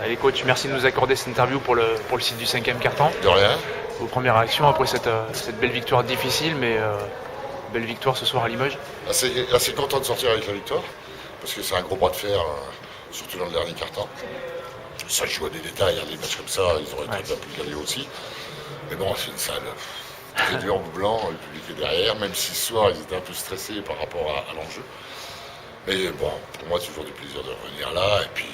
Allez coach, merci de nous accorder cette interview pour le site du 5e quart-temps. De rien. Vos premières réactions après cette belle victoire difficile, mais belle victoire ce soir à Limoges. Assez content de sortir avec la victoire, parce que c'est un gros bras de fer, surtout dans le dernier quart-temps. Ça joue à des détails, des matchs comme ça, ils auraient très bien pu gagner aussi. Mais bon, c'est une salle très dure, blanc, le public est derrière, même si ce soir ils étaient un peu stressés par rapport à l'enjeu. Mais bon, pour moi, c'est toujours du plaisir de revenir là. Et puis,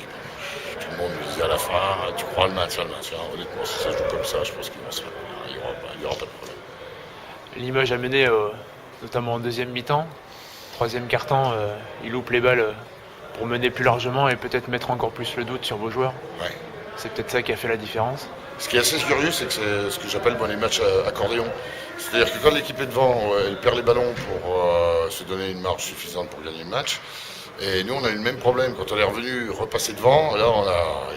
tout le monde me disait à la fin, tu crois le maintien. Honnêtement, si ça joue comme ça, je pense qu'il n'y aura pas de problème. Limoges a mené, notamment en deuxième mi-temps. Troisième quart-temps, il loupe les balles pour mener plus largement et peut-être mettre encore plus le doute sur vos joueurs. Ouais. C'est peut-être ça qui a fait la différence. Ce qui est assez curieux, c'est que c'est ce que j'appelle les matchs accordéon. C'est-à-dire que quand l'équipe est devant, elle perd les ballons pour se donner une marge suffisante pour gagner le match. Et nous, on a eu le même problème. Quand on est revenu repasser devant, là, on a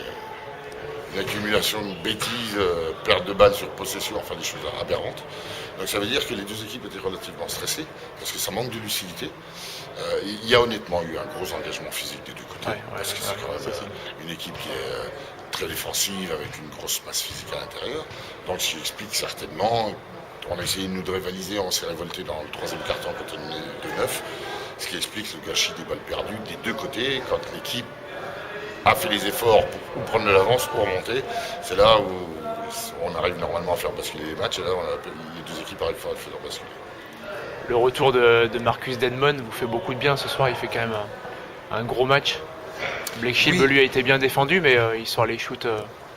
une accumulation de bêtises, perte de balles sur possession, enfin des choses aberrantes. Donc ça veut dire que les deux équipes étaient relativement stressées, parce que ça manque de lucidité. Il y a honnêtement eu un gros engagement physique des deux côtés, parce que c'est quand même une équipe qui est très défensive, avec une grosse masse physique à l'intérieur. Donc ce qui explique certainement, on a essayé de nous rivaliser, on s'est révolté dans le troisième quart-temps quand on est 2-9, ce qui explique le gâchis des balles perdues des deux côtés, quand l'équipe a fait les efforts pour prendre de l'avance ou remonter. C'est là où on arrive normalement à faire basculer les matchs, et là les deux équipes arrivent à faire basculer. Le retour de Marcus Denmon vous fait beaucoup de bien ce soir, il fait quand même un gros match. Blake Shield, lui, a été bien défendu, mais il sort les shoots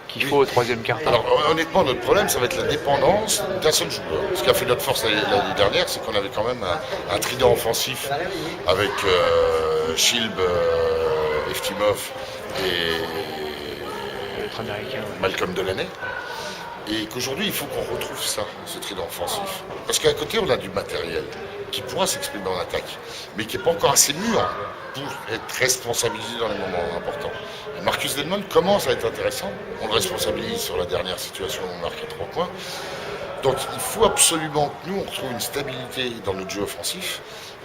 qu'il faut au troisième quart-temps. Alors honnêtement, notre problème, ça va être la dépendance d'un seul joueur. Ce qui a fait notre force l'année dernière, c'est qu'on avait quand même un trident offensif avec Shield, Eftimov et Malcolm Delaney. Et qu'aujourd'hui, il faut qu'on retrouve ça, ce trident offensif. Parce qu'à côté, on a du matériel qui pourra s'exprimer en attaque, mais qui n'est pas encore assez mûr pour être responsabilisé dans les moments importants. Et Marcus Denmon commence à être intéressant. On le responsabilise sur la dernière situation où on marque 3 points. Donc il faut absolument que nous, on retrouve une stabilité dans notre jeu offensif.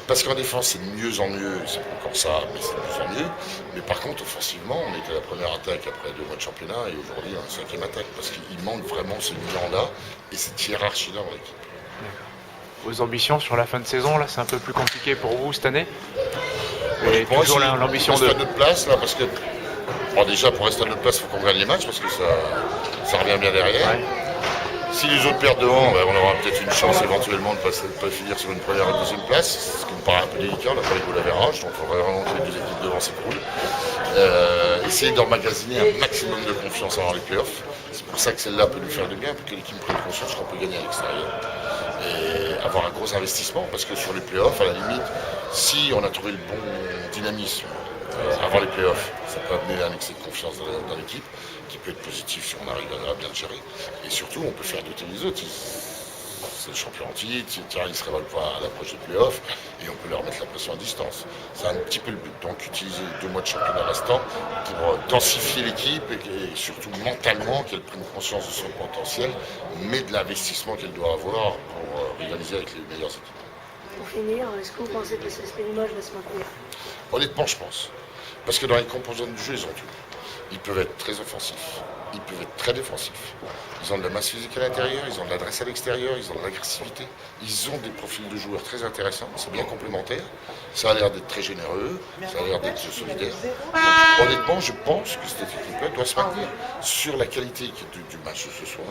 Parce qu'en défense, c'est de mieux en mieux, c'est pas encore ça, mais c'est de mieux en mieux. Mais par contre, offensivement, on était à la première attaque après 2 mois de championnat, et aujourd'hui, on est la 5e attaque. Parce qu'il manque vraiment ce bilan-là et cette hiérarchie-là dans l'équipe. Vos ambitions sur la fin de saison, là, c'est un peu plus compliqué pour vous cette année. Et toujours l'ambition de... rester à notre place, là, parce que déjà, pour rester à notre place, il faut qu'on gagne les matchs, parce que ça revient bien derrière. Ouais. Si les autres perdent devant, on aura peut-être une chance éventuellement de pas finir sur une première et une deuxième place, ce qui me paraît un peu délicat, on n'a pas les goals average, donc il faudrait vraiment que les deux équipes devant s'écroulent. Essayer d'emmagasiner un maximum de confiance avant les playoffs. C'est pour ça que celle-là peut nous faire du bien, pour que l'équipe prenne conscience qu'on peut gagner à l'extérieur. Et avoir un gros investissement, parce que sur les playoffs, à la limite, si on a trouvé le bon dynamisme avant les playoffs, ça peut amener un excès de confiance dans l'équipe, qui peut être positif si on arrive à bien le gérer. Et surtout, on peut faire douter les autres. C'est le champion en titre, ils ne se révoltent pas à l'approche des playoffs, et on peut leur mettre la pression à distance. C'est un petit peu le but. Donc utiliser 2 mois de championnat restants pour densifier l'équipe et surtout mentalement qu'elle prenne conscience de son potentiel, mais de l'investissement qu'elle doit avoir pour rivaliser avec les meilleures équipes. Pour finir, est-ce que vous pensez que le CSP Limoges va se maintenir? Honnêtement, je pense. Parce que dans les composantes du jeu, ils ont tout. Ils peuvent être très offensifs, ils peuvent être très défensifs. Ils ont de la masse physique à l'intérieur, ils ont de l'adresse à l'extérieur, ils ont de l'agressivité. Ils ont des profils de joueurs très intéressants, c'est bien complémentaire. Ça a l'air d'être très généreux, ça a l'air d'être solidaire. Donc, honnêtement, je pense que cette équipe-là doit se maintenir. Sur la qualité du match de ce soir,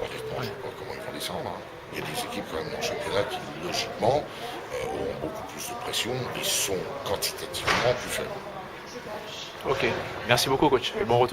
honnêtement, je ne sais pas comment ils vont descendre. Il y a des équipes quand même dans le championnat qui, logiquement, auront beaucoup plus de pression et sont quantitativement plus faibles. Ok, merci beaucoup coach et bon retour.